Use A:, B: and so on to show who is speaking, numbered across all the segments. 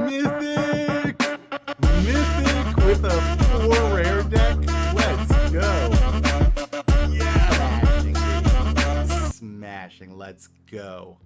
A: Mythic! Mythic with a 4 rare deck. Let's go. Yeah! Smashing. Let's go.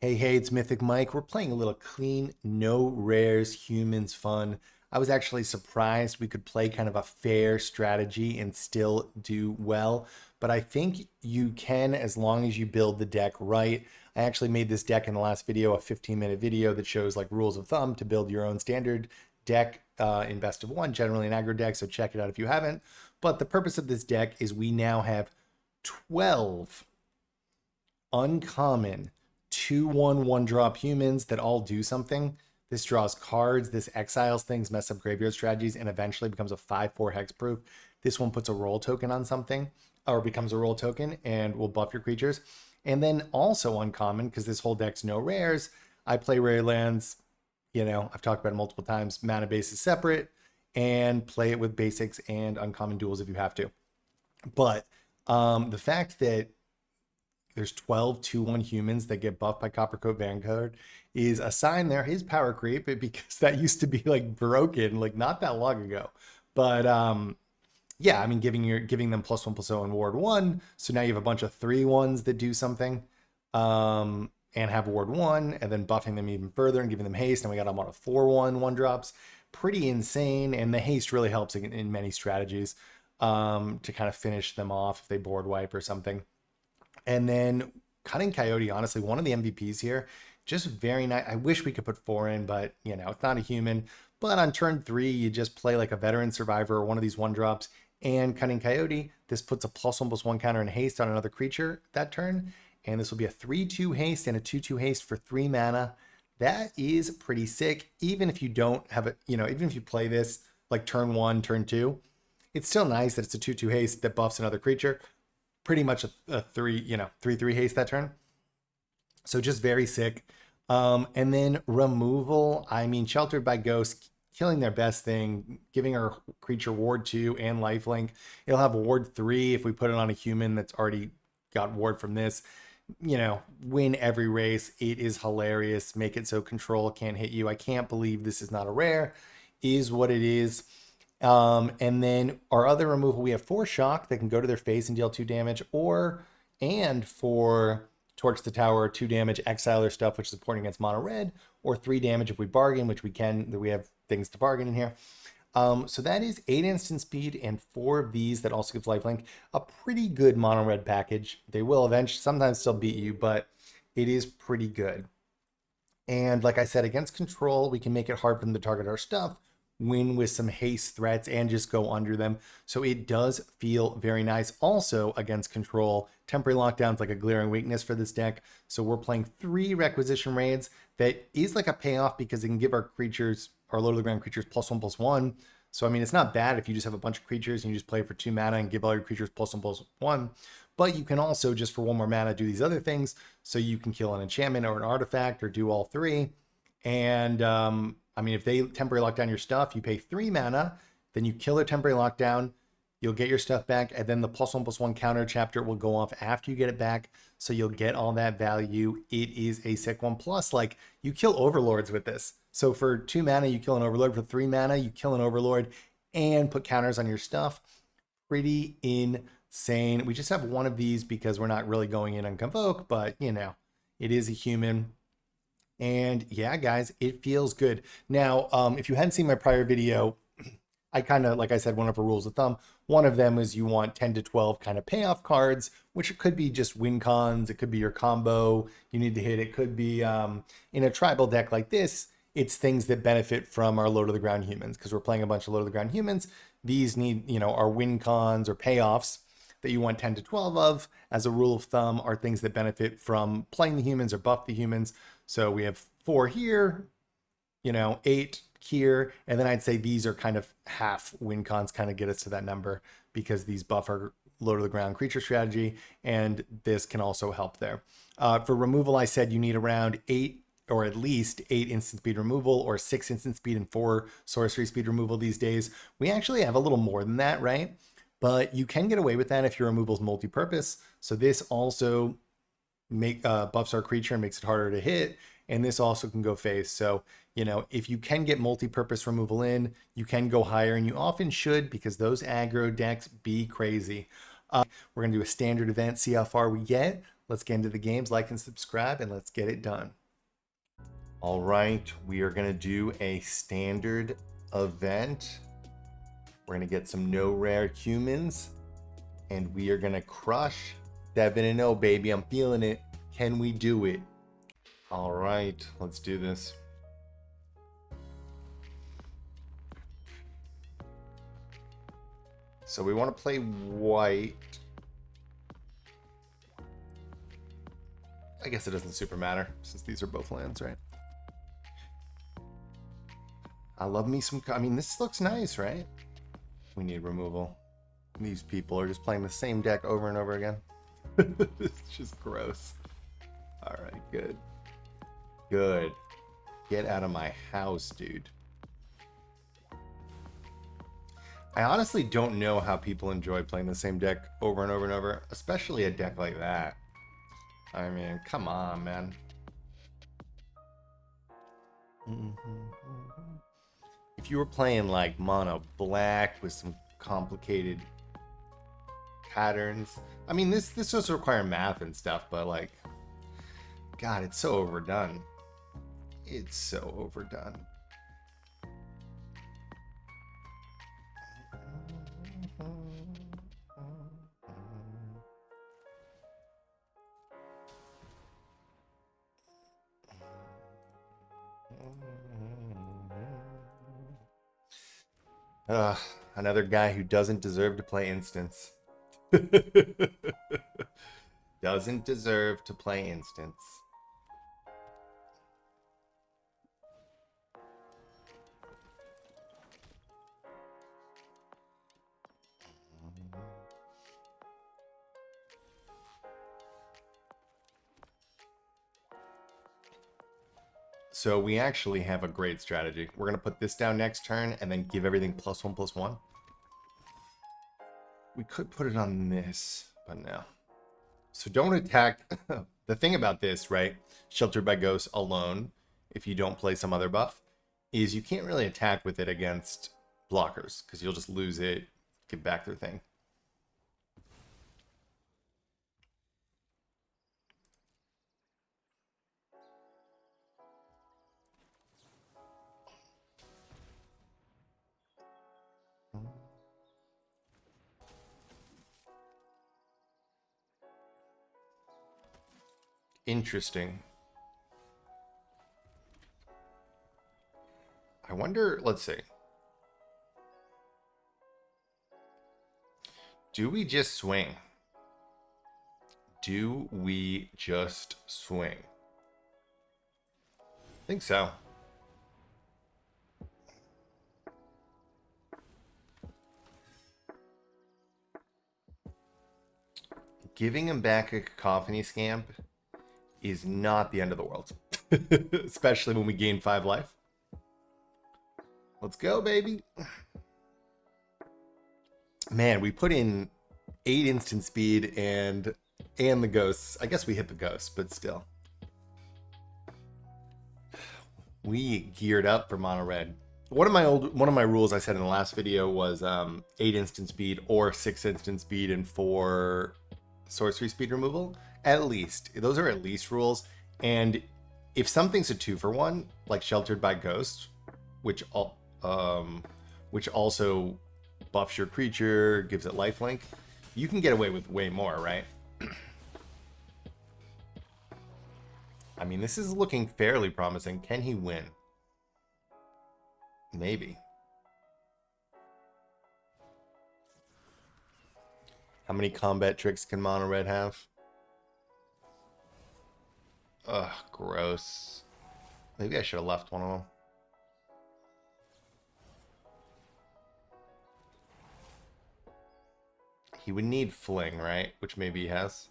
A: Hey, it's Mythic Mike. We're playing a little clean, no rares, humans fun. I was actually surprised we could play kind of a fair strategy and still do well, but I think you can as long as you build the deck right. I actually made this deck in the last video, a 15-minute video that shows like rules of thumb to build your own standard deck in best of one, generally an aggro deck, so check it out if you haven't. But the purpose of this deck is we now have 12 uncommon 2/1 1-drop humans that all do something. This draws cards, this exiles things, mess up graveyard strategies, and eventually becomes a 5/4 hexproof. This one puts a roll token on something, or becomes a roll token, and will buff your creatures. And then also uncommon, because this whole deck's no rares, I play rare lands, you know, I've talked about it multiple times, mana base is separate, and play it with basics and uncommon duels if you have to. But the fact that there's 12 2/1 humans that get buffed by Coppercoat Vanguard is a sign there is power creep, because that used to be like broken like not that long ago. But yeah, I mean giving them +1/+0 and ward 1, so now you have a bunch of 3/1s that do something and have ward 1, and then buffing them even further and giving them haste, and we got them on a 4/1 1-drops. Pretty insane, and the haste really helps in many strategies to kind of finish them off if they board wipe or something. And then Cunning Coyote, honestly, one of the MVPs here. Just very nice. I wish we could put 4 in, but, you know, it's not a human. But on turn 3, you just play like a Veteran Survivor or one of these 1-drops. And Cunning Coyote, this puts a +1/+1 counter and haste on another creature that turn. And this will be a 3/2 haste and a 2/2 haste for 3 mana. That is pretty sick. Even if you don't have it, you know, even if you play this like turn 1, turn 2, it's still nice that it's a 2/2 haste that buffs another creature. Pretty much a 3/3 haste that turn. So just very sick. And then removal, I mean, Sheltered by Ghosts, killing their best thing, giving our creature ward 2 and lifelink. It'll have ward 3 if we put it on a human that's already got ward from this. You know, win every race. It is hilarious. Make it so control can't hit you. I can't believe this is not a rare. Is what it is. And then our other removal, we have 4 shock that can go to their face and deal 2 damage, and for Torch the Tower, 2 damage, exile their stuff, which is important against mono red, or 3 damage if we bargain, which we can, that we have things to bargain in here. So that is 8 instant speed and 4 of these that also gives lifelink. A pretty good mono red package. They will eventually sometimes still beat you, but it is pretty good. And like I said, against control, we can make it hard for them to target our stuff, win with some haste threats, and just go under them. So it does feel very nice. Also against control, temporary lockdown's like a glaring weakness for this deck. So we're playing 3 requisition raids. That is like a payoff because it can give our creatures, our low to the ground creatures, +1/+1. So I mean, it's not bad if you just have a bunch of creatures and you just play for 2 mana and give all your creatures +1/+1. But you can also just for 1 more mana do these other things. So you can kill an enchantment or an artifact or do all 3. And I mean, if they temporary lock down your stuff, you pay 3 mana, then you kill their temporary lockdown, you'll get your stuff back, and then the +1/+1 counter chapter will go off after you get it back, so you'll get all that value. It is a sick one. Plus, like, you kill overlords with this. So for 2 mana, you kill an overlord. For 3 mana, you kill an overlord and put counters on your stuff. Pretty insane. We just have 1 of these because we're not really going in on Convoke, but, you know, it is a human. And yeah, guys, it feels good. Now, if you hadn't seen my prior video, I kind of, like I said, one of the rules of thumb, one of them is you want 10 to 12 kind of payoff cards, which could be just win cons. It could be your combo you need to hit. It could be in a tribal deck like this, it's things that benefit from our low to the ground humans, because we're playing a bunch of low to the ground humans. These need, you know, our win cons or payoffs that you want 10 to 12 of, as a rule of thumb, are things that benefit from playing the humans or buff the humans. So we have 4 here, you know, 8 here, and then I'd say these are kind of half win cons, kind of get us to that number, because these buff our low to the ground creature strategy, and this can also help there. For removal, I said you need around 8 or at least 8 instant speed removal, or 6 instant speed and 4 sorcery speed removal these days. We actually have a little more than that, right? But you can get away with that if your removal is multi-purpose. So this also buffs our creature and makes it harder to hit. and this also can go face. So, you know, if you can get multi-purpose removal in, you can go higher, and you often should, because those aggro decks be crazy. We're going to do a standard event, see how far we get. Let's get into the games, like and subscribe, and let's get it done. All right, we are going to do a standard event. We're going to get some no rare humans, and we are going to crush 7-0, baby. I'm feeling it. Can we do it? All right, let's do this. So we want to play white. I guess it doesn't super matter since these are both lands, right? I love me some... I mean, this looks nice, right? We need removal. These people are just playing the same deck over and over again. It's just gross. All right, good. Good. Get out of my house, dude. I honestly don't know how people enjoy playing the same deck over and over and over, especially a deck like that. I mean, come on, man. If you were playing like mono black with some complicated patterns, I mean, this does require math and stuff, but like, God, it's so overdone. It's so overdone. Another guy who doesn't deserve to play instance. Doesn't deserve to play instance. So we actually have a great strategy. We're going to put this down next turn and then give everything +1/+1. We could put it on this, but no. So don't attack. The thing about this, right, Sheltered by Ghosts alone, if you don't play some other buff, is you can't really attack with it against blockers, because you'll just lose it, get back their thing. Interesting. I wonder, let's see. Do we just swing? Do we just swing? I think so. Giving him back a Cacophony Scamp is not the end of the world. Especially when we gain 5 life. Let's go, baby. Man, we put in 8 instant speed and the ghosts. I guess we hit the ghosts, but still. We geared up for mono red. One of my rules I said in the last video was 8 instant speed or 6 instant speed and 4 sorcery speed removal. At least. Those are at least rules. And if something's a 2-for-1, like Sheltered by Ghost, which also buffs your creature, gives it lifelink, you can get away with way more, right? I mean, this is looking fairly promising. Can he win? Maybe. How many combat tricks can mono red have? Ugh, gross. Maybe I should have left one of them. He would need Fling, right? Which maybe he has.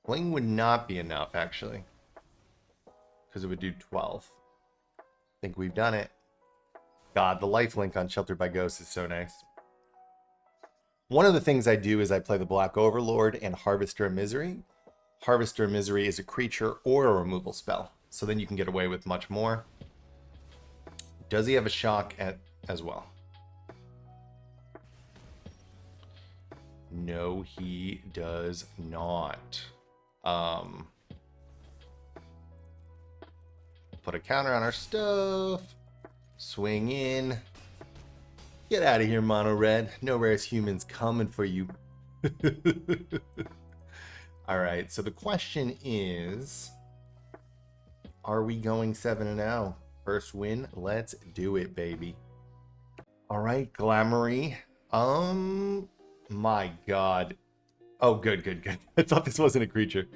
A: Fling would not be enough, actually. Because it would do 12. I think we've done it. God, the lifelink on Sheltered by Ghosts is so nice. One of the things I do is I play the Black Overlord and Harvester of Misery. Harvester of Misery is a creature or a removal spell. So then you can get away with much more. Does he have a shock as well? No, he does not. Put a counter on our stuff. Swing in. Get out of here, mono red. No rarest humans coming for you. All right, so the question is, are we going 7-0? First win, let's do it, baby. All right, Glamoury. My God. Oh, good. I thought this wasn't a creature.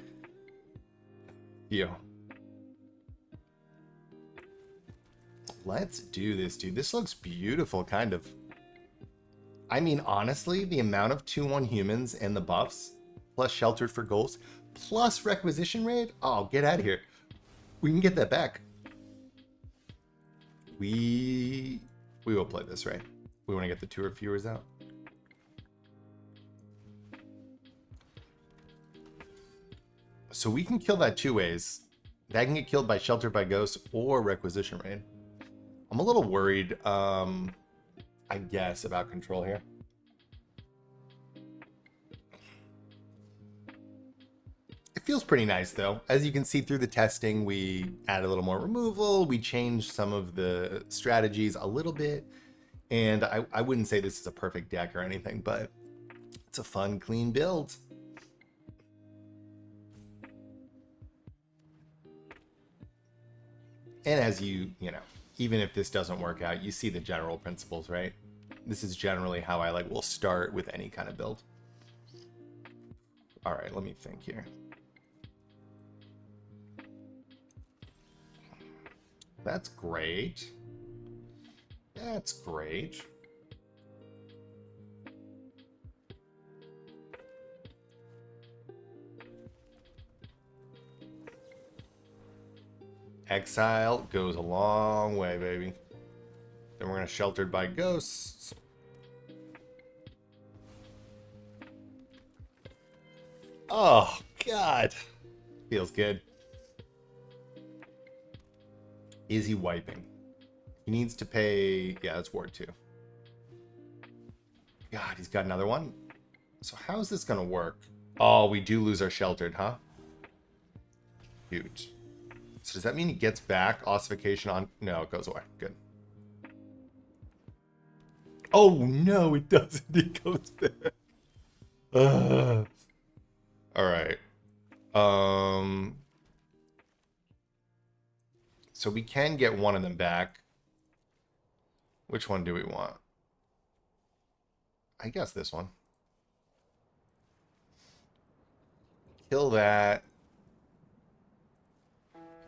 A: Yo. Let's do this, dude. This looks beautiful, kind of. I mean, honestly, the amount of 2/1 humans and the buffs, plus Sheltered for Ghosts, plus Requisition Raid. Oh, get out of here. We can get that back. We will play this, right? We want to get the 2 or fewers out. So we can kill that 2 ways. That can get killed by Sheltered by Ghosts or Requisition Raid. I'm a little worried, I guess, about control here. It feels pretty nice, though. As you can see through the testing, we add a little more removal. We changed some of the strategies a little bit. And I wouldn't say this is a perfect deck or anything, but it's a fun, clean build. And as you know, even if this doesn't work out, you see the general principles, right? This is generally how I will start with any kind of build. All right, let me think here. That's great. That's great. Exile goes a long way, baby. Then we're going to Sheltered by Ghosts. Oh, God. Feels good. Is he wiping? He needs to pay... Yeah, that's Ward 2. God, he's got another one. So how is this going to work? Oh, we do lose our Sheltered, huh? Huge. So does that mean he gets back ossification on... No, it goes away. Good. Oh, no, it doesn't. It goes back. All right. So we can get one of them back. Which one do we want? I guess this one. Kill that.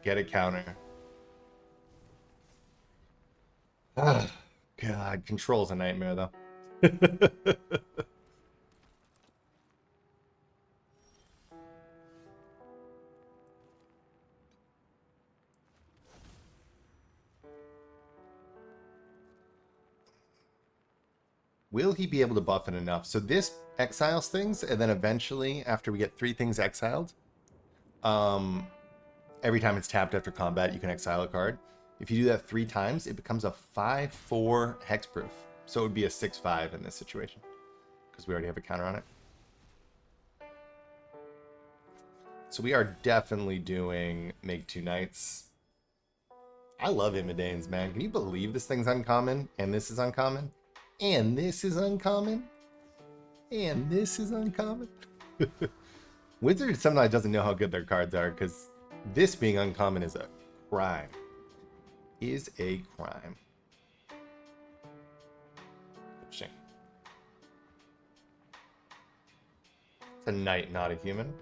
A: Get a counter. Ah, God, control's a nightmare, though. Will he be able to buff it enough? So this exiles things, and then eventually, after we get 3 things exiled, every time it's tapped after combat, you can exile a card. If you do that 3 times, it becomes a 5/4 hexproof. So it would be a 6/5 in this situation, because we already have a counter on it. So we are definitely doing make 2 knights. I love IMODANE'S, man. Can you believe this thing's uncommon, and this is uncommon? And this is uncommon. And this is uncommon. Wizard sometimes doesn't know how good their cards are, because this being uncommon is a crime. Is a crime. Interesting. It's a knight, not a human.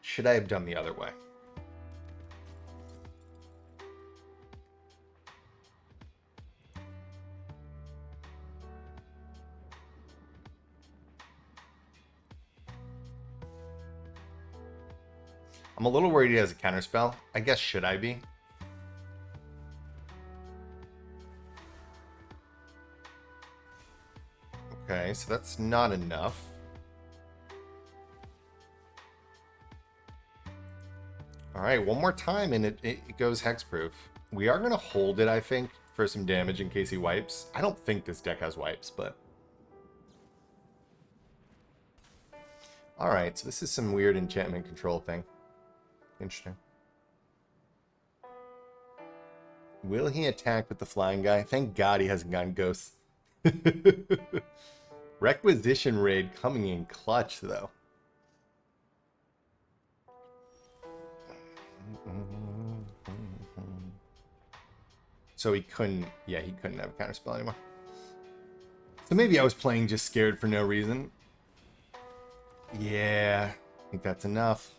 A: Should I have done the other way? I'm a little worried he has a counterspell. I guess should I be? Okay, so that's not enough. All right, one more time and it goes hexproof. We are going to hold it, I think, for some damage in case he wipes. I don't think this deck has wipes, but... All right, so this is some weird enchantment control thing. Interesting. Will he attack with the flying guy? Thank God he hasn't gotten ghosts. Requisition raid coming in clutch, though. So he couldn't, yeah, he couldn't have a counterspell anymore. So maybe I was playing just scared for no reason. Yeah, I think that's enough.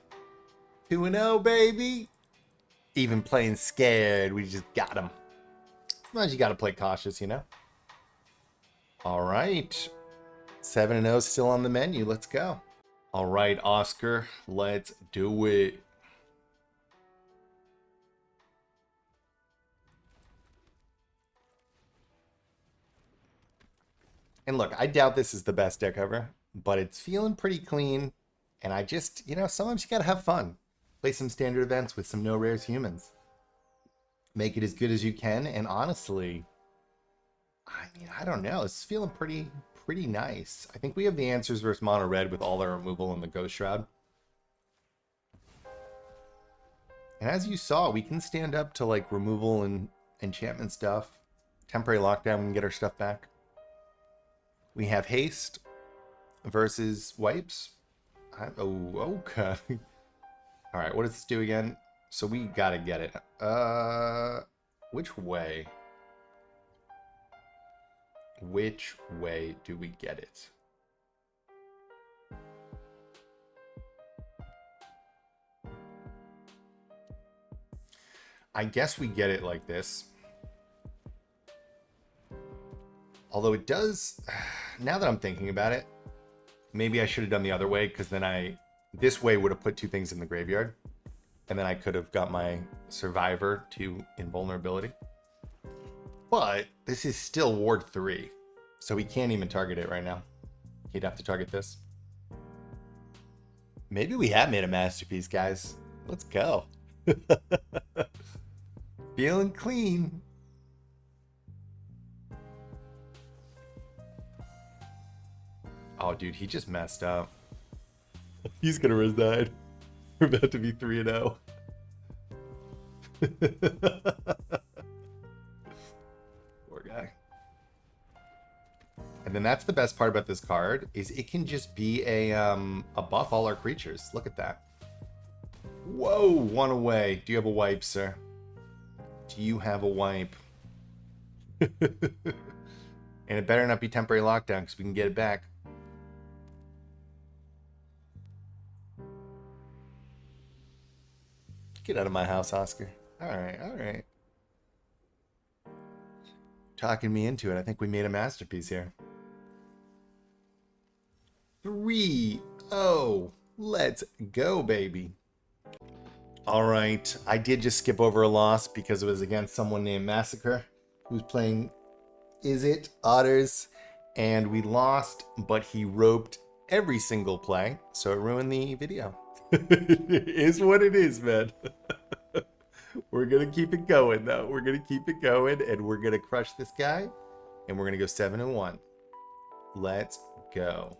A: 2-0, baby. Even playing scared, we just got him. Sometimes you got to play cautious, you know? All right. 7-0 still on the menu. Let's go. All right, Oscar, let's do it. And look, I doubt this is the best deck ever, but it's feeling pretty clean. And I just, you know, sometimes you got to have fun. Play some standard events with some no rares humans. Make it as good as you can. And honestly, I mean, I don't know. It's feeling pretty nice. I think we have the answers versus mono red with all our removal in the Ghost Shroud. And as you saw, we can stand up to like removal and enchantment stuff. Temporary lockdown, we can get our stuff back. We have haste versus wipes. Oh, okay. All right, what does this do again? So we gotta get it. Which way? Which way do we get it? I guess we get it like this. Although it does, now that I'm thinking about it, maybe I should have done the other way, because then this way would have put two things in the graveyard. And then I could have got my survivor to invulnerability. But this is still ward 3. So he can't even target it right now. He'd have to target this. Maybe we have made a masterpiece, guys. Let's go. Feeling clean. Oh, dude, he just messed up. He's gonna resign. We're about to be 3-0. Poor guy. And then that's the best part about this card, is it can just be a buff all our creatures. Look at that. Whoa, one away. Do you have a wipe, sir? Do you have a wipe? And it better not be temporary lockdown, because we can get it back. Get out of my house, Oscar. All right, all right. Talking me into it. I think we made a masterpiece here. 3-0. Let's go, baby. All right. I did just skip over a loss because it was against someone named Massacre, who's playing Is It Otters, and we lost, but he roped every single play, so it ruined the video. It is what it is, man. We're gonna keep it going, though. We're gonna keep it going, and we're gonna crush this guy, and we're gonna go 7-1. Let's go.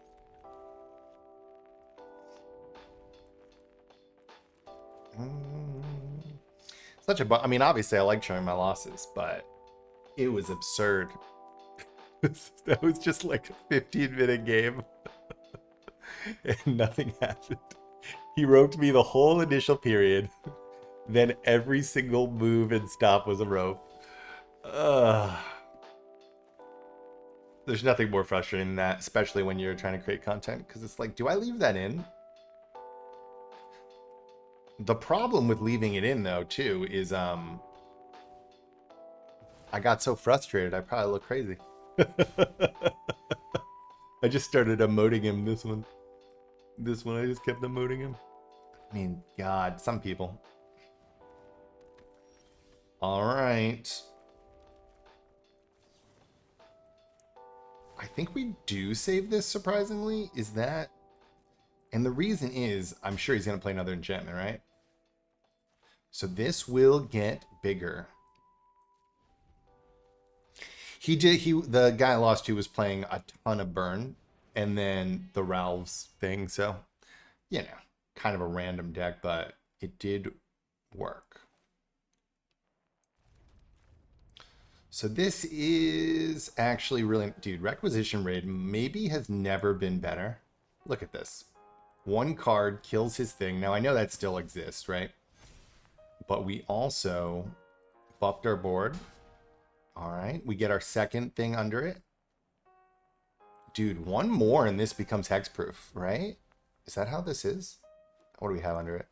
A: Such a I mean, obviously I like showing my losses, but it was absurd. That was just like a 15-minute game. And nothing happened. He roped me the whole initial period. Then every single move and stop was a rope. There's nothing more frustrating than that, especially when you're trying to create content, because it's like, do I leave that in? The problem with leaving it in, though, too, is I got so frustrated, I probably look crazy. I just started emoting him this one. This one, I just kept emoting him. I mean, God, some people. All right. I think we do save this, surprisingly. Is that... And the reason is, I'm sure he's going to play another enchantment, right? So this will get bigger. The guy I lost to was playing a ton of burn, and then the Ralph's thing, so, you know, kind of a random deck, but it did work. So this is actually really... Dude, Requisition Raid maybe has never been better. Look at this. One card kills his thing. Now, I know that still exists, right? But we also buffed our board. All right. We get our second thing under it. Dude, one more and this becomes hexproof, right? Is that how this is? What do we have under it?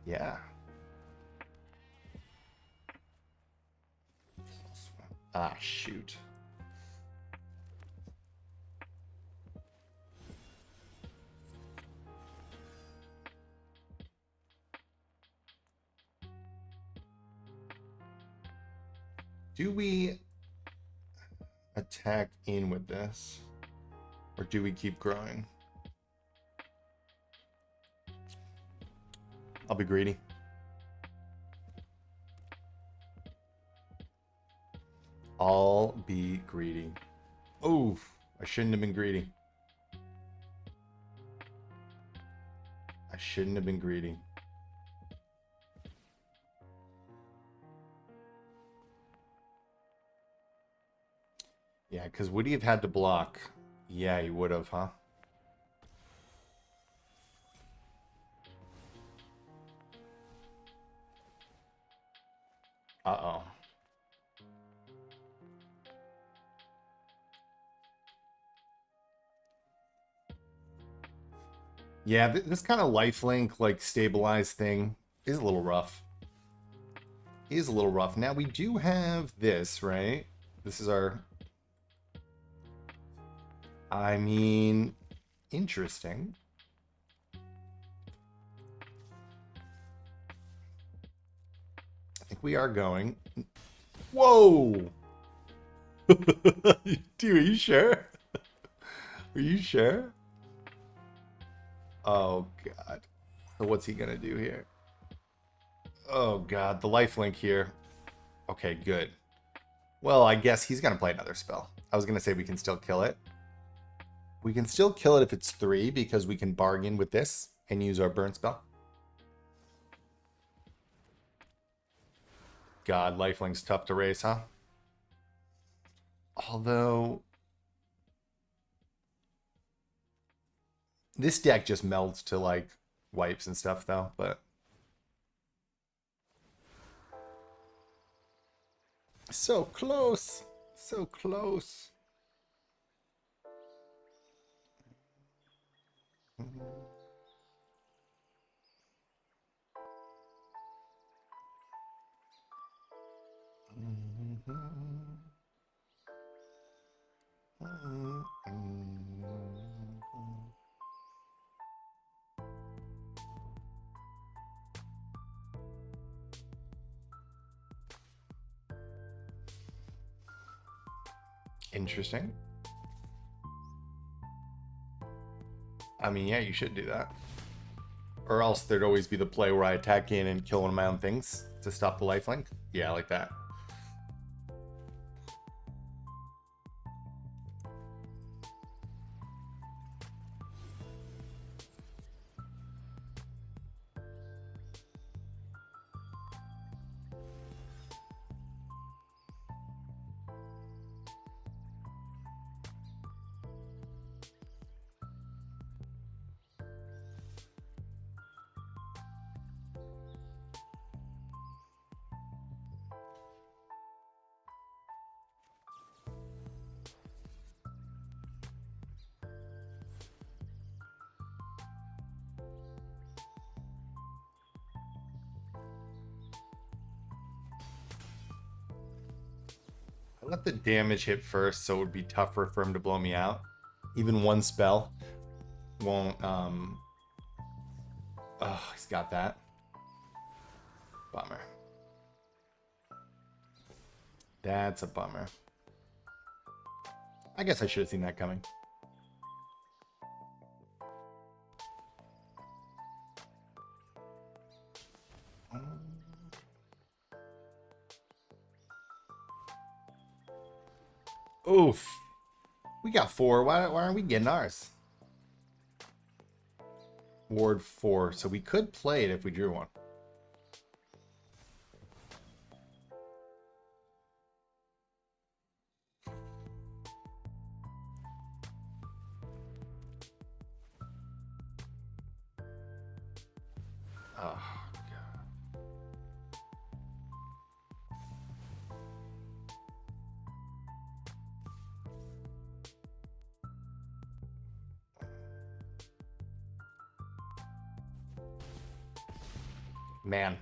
A: Yeah. Ah, shoot. Do we attack in with this? Or do we keep growing? I'll be greedy. I'll be greedy. Oh, I shouldn't have been greedy. I shouldn't have been greedy. Yeah, because would he have had to block? Yeah, he would have, huh? Uh-oh. Yeah, this kind of lifelink, like, stabilized thing is a little rough. Is a little rough. Now, we do have this, right? This is our... I mean, interesting. I think we are going. Whoa! Dude, are you sure? Are you sure? Oh, God. So what's he gonna do here? Oh, God. The lifelink here. Okay, good. Well, I guess he's gonna play another spell. I was gonna say we can still kill it. We can still kill it if it's 3 because we can bargain with this and use our burn spell. God, lifelink's tough to race, huh? Although... This deck just melts to, like, wipes and stuff, though, but... So close! So close! Interesting. I mean, yeah, you should do that. Or else there'd always be the play where I attack in and kill one of my own things to stop the lifelink. Yeah, like that. I let the damage hit first, so it would be tougher for him to blow me out. Even one spell won't, oh, he's got that. Bummer. That's a bummer. I guess I should have seen that coming. Oof. We got 4. Why aren't we getting ours? Ward 4. So we could play it if we drew one. Oh, God. Man,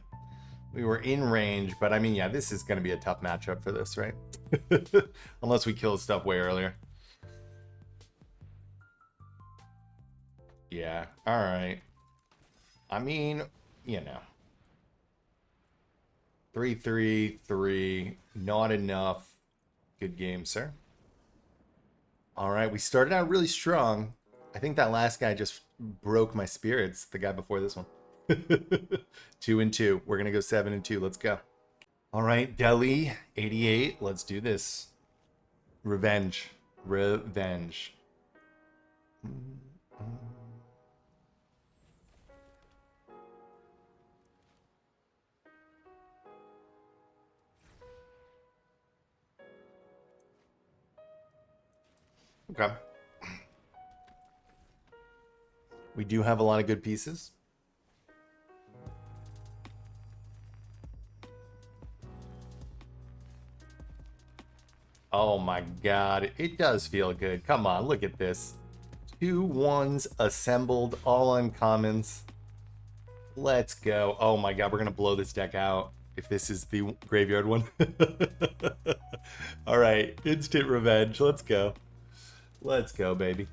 A: we were in range, but I mean, yeah, this is going to be a tough matchup for this, right? Unless we kill stuff way earlier. Yeah, all right. I mean, you know. 3-3-3, not enough. Good game, sir. All right, we started out really strong. I think that last guy just broke my spirits, the guy before this one. 2-2. We're going to go 7-2. Let's go. All right, Delhi, 88. Let's do this. Revenge. Revenge. Okay. We do have a lot of good pieces. Oh my God, it does feel good. Come on, look at this. 2 1s assembled, all uncommons. Let's go. Oh my God, we're gonna blow this deck out if this is the graveyard one. All right, instant revenge. Let's go. Let's go, baby.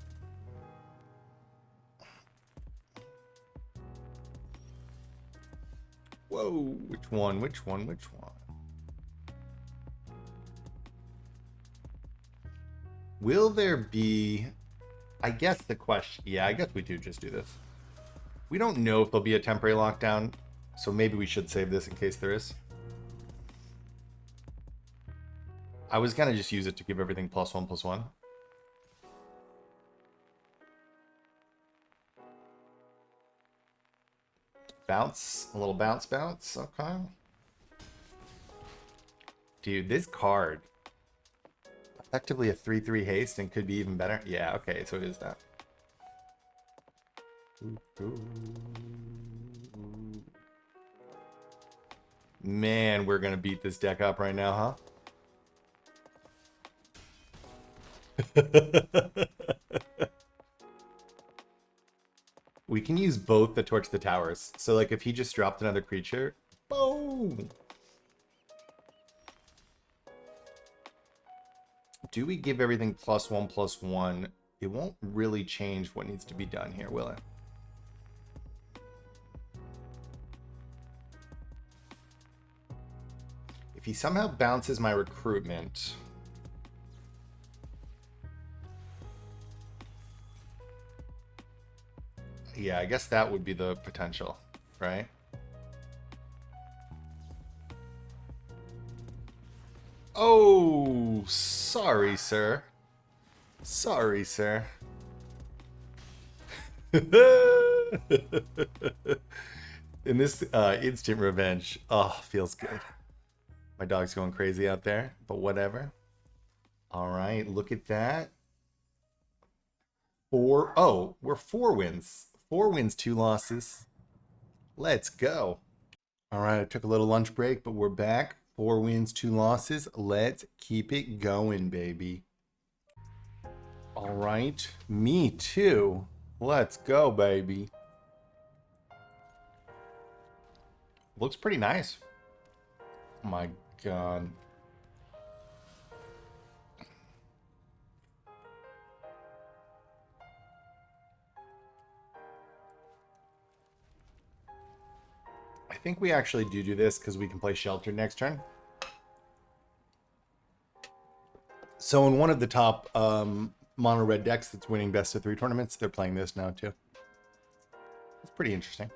A: Whoa, which one? Which one? Which one? Will there be... I guess the question... Yeah, I guess we do just do this. We don't know if there'll be a temporary lockdown, so maybe we should save this in case there is. I was gonna just use it to give everything +1/+1. Bounce, a little bounce, okay. Dude, this card, effectively a 3/3 haste and could be even better. Yeah, okay, so it is that. Man, we're gonna beat this deck up right now, huh? We can use both the Torch the Towers. So, like, if he just dropped another creature, boom! Do we give everything +1/+1? It won't really change what needs to be done here, will it? If he somehow bounces my recruitment... Yeah, I guess that would be the potential, right? Oh, sorry, sir. Sorry, sir. In this instant revenge, oh, feels good. My dog's going crazy out there, but whatever. All right, look at that. Oh, we're 4 wins. 4 wins, 2 losses. Let's go. All right, I took a little lunch break, but we're back. 4 wins, 2 losses. Let's keep it going, baby. All right, me too. Let's go, baby. Looks pretty nice. Oh my God. I think we actually do this because we can play Shelter next turn. So in one of the top mono red decks that's winning best of 3 tournaments, they're playing this now too. It's pretty interesting.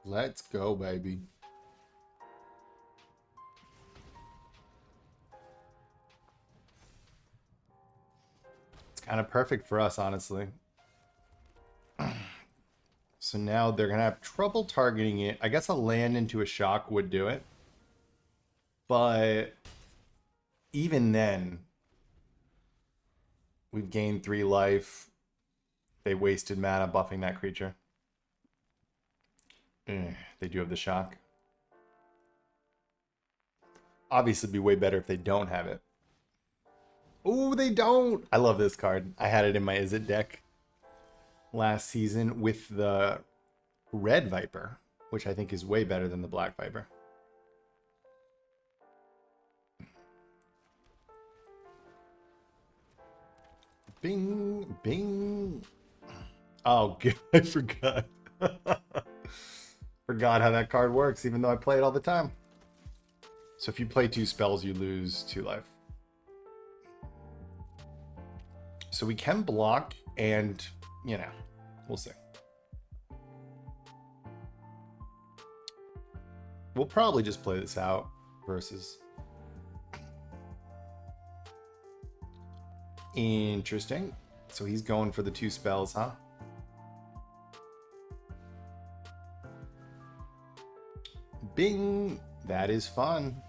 A: Let's go, baby. It's kind of perfect for us, honestly. So now they're going to have trouble targeting it. I guess a land into a shock would do it. But even then, we've gained 3 life. They wasted mana buffing that creature. They do have the shock. Obviously, it'd be way better if they don't have it. Oh, they don't! I love this card. I had it in my Is It deck last season with the red Viper, which I think is way better than the black Viper. Bing, bing. Oh, good. I forgot. Forgot how that card works, even though I play it all the time. So if you play 2 spells, you lose 2 life. So we can block and, you know, we'll see. We'll probably just play this out versus. Interesting. So he's going for the 2 spells, huh? Bing! That is fun.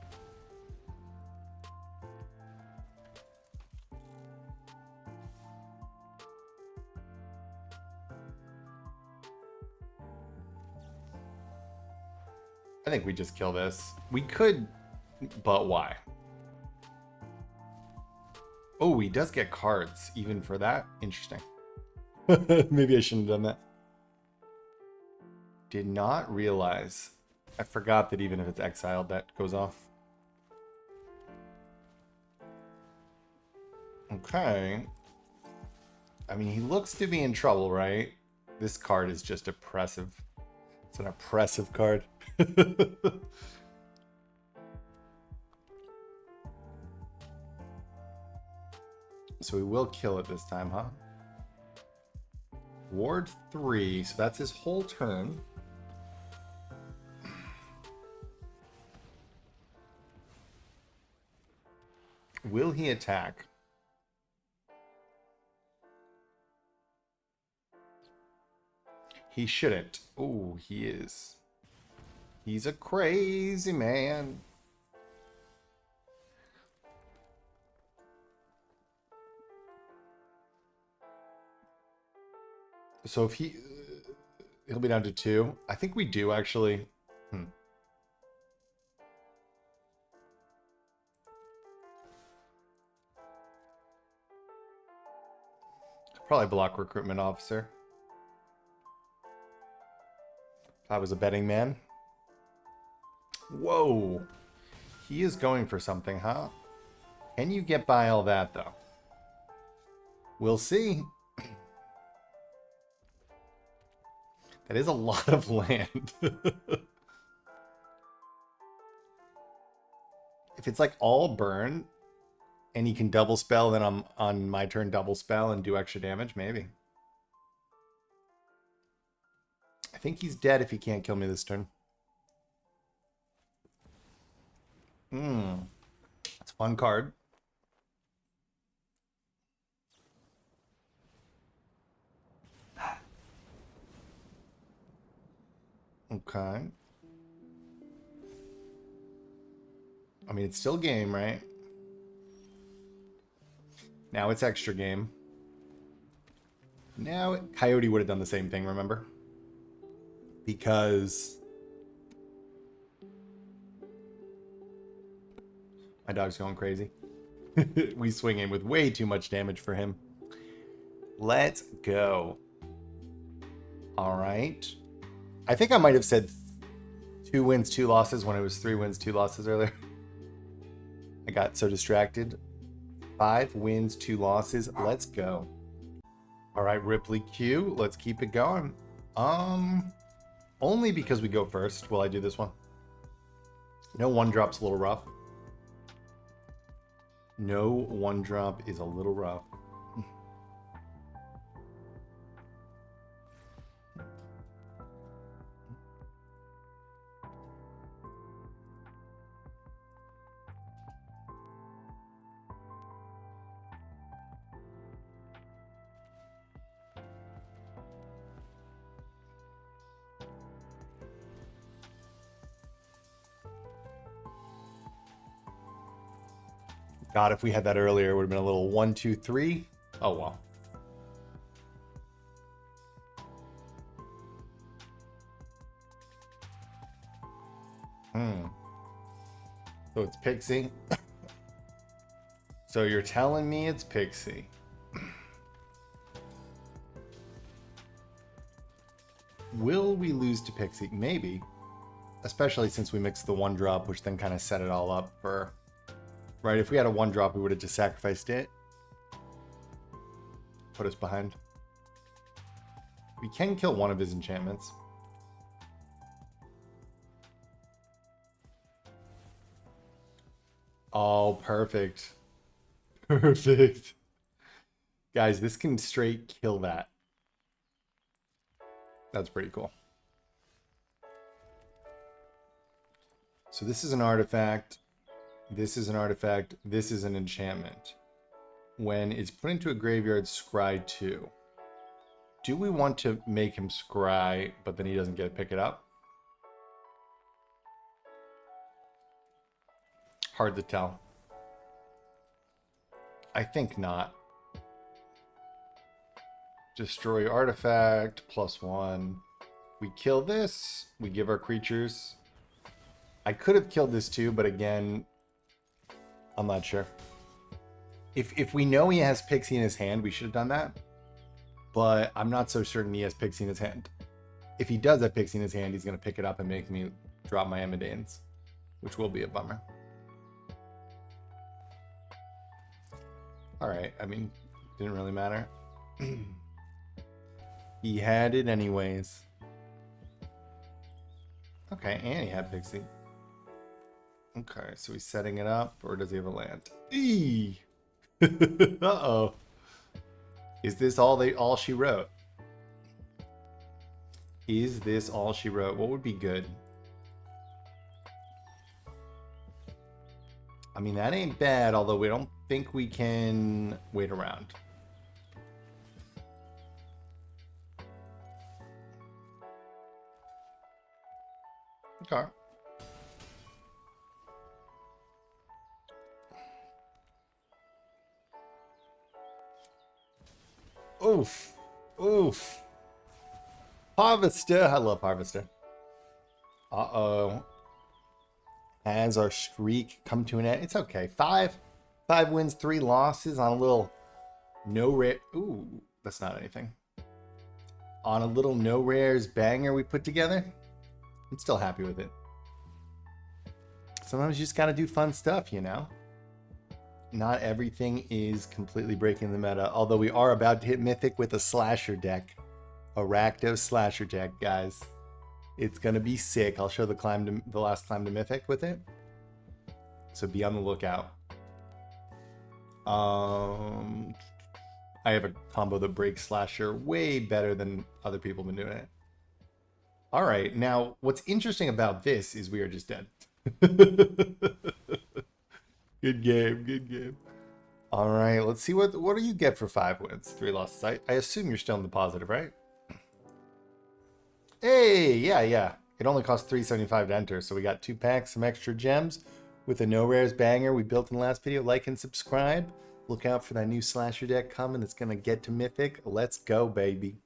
A: I think we just kill this. We could, but why? Oh, he does get cards even for that. Interesting. Maybe I shouldn't have done that. Did not realize. I forgot that even if it's exiled, that goes off. Okay. I mean, he looks to be in trouble, right? This card is just oppressive. It's an oppressive card. So we will kill it this time, huh? Ward 3, so that's his whole turn. Will he attack? He shouldn't. Oh, he is. He's a crazy man. So if he'll be down to 2. I think we do actually. Probably block recruitment officer. If I was a betting man. Whoa. He is going for something, huh? Can you get by all that, though? We'll see. That is a lot of land. If it's like all burn, and he can double spell, then I'm on my turn double spell and do extra damage, maybe. I think he's dead if he can't kill me this turn. That's a fun card. Okay. I mean, it's still game, right? Now it's extra game. Now, Coyote would have done the same thing, remember? Because my dog's going crazy. We swing in with way too much damage for him. Let's go. All right. I think I might have said 2 wins, 2 losses when it was 3 wins, 2 losses earlier. I got so distracted. 5 wins, 2 losses. Let's go. All right, Ripley Q. Let's keep it going. Only because we go first will I do this one. No one drop's a little rough. No one drop is a little rough. God, if we had that earlier, it would have been a little 1, 2, 3. Oh, well. So it's Pixie. So you're telling me it's Pixie. Will we lose to Pixie? Maybe. Especially since we mixed the one drop, which then kind of set it all up for... Right, if we had a one drop, we would have just sacrificed it. Put us behind. We can kill one of his enchantments. Oh, perfect. Perfect. Guys, this can straight kill that. That's pretty cool. So this is an artifact. This is an artifact. This is an enchantment. When it's put into a graveyard, scry 2. Do we want to make him scry, but then he doesn't get to pick it up? Hard to tell. I think not. Destroy artifact, +1. We kill this. We give our creatures. I could have killed this too, but again, I'm not sure. If we know he has Pixie in his hand, we should have done that. But I'm not so certain he has Pixie in his hand. If he does have Pixie in his hand, he's going to pick it up and make me drop my IMODANE'S, which will be a bummer. Alright, I mean, didn't really matter. He had it anyways. Okay, and he had Pixie. Okay, so he's setting it up, or does he have a land? Eee! Uh-oh. Is this all she wrote? Is this all she wrote? What would be good? I mean, that ain't bad, although we don't think we can wait around. Okay. Oof. Oof. Harvester. I love Harvester. Uh-oh. Has our streak come to an end? It's okay. 5 wins, 3 losses on a little no rare. Ooh, that's not anything. On a little no rares banger we put together. I'm still happy with it. Sometimes you just gotta do fun stuff, you know? Not everything is completely breaking the meta, although we are about to hit Mythic with a slasher deck. A Rakdos slasher deck, guys. It's gonna be sick. I'll show the last climb to Mythic with it. So be on the lookout. I have a combo that breaks slasher way better than other people have been doing it. Alright, now what's interesting about this is we are just dead. Good game, good game. Alright, let's see what do you get for 5 wins, 3 losses. I assume you're still in the positive, right? Hey, yeah. It only costs $3.75 to enter, so we got 2 packs, some extra gems with a no rares banger we built in the last video. Like and subscribe. Look out for that new slasher deck coming that's gonna get to Mythic. Let's go, baby.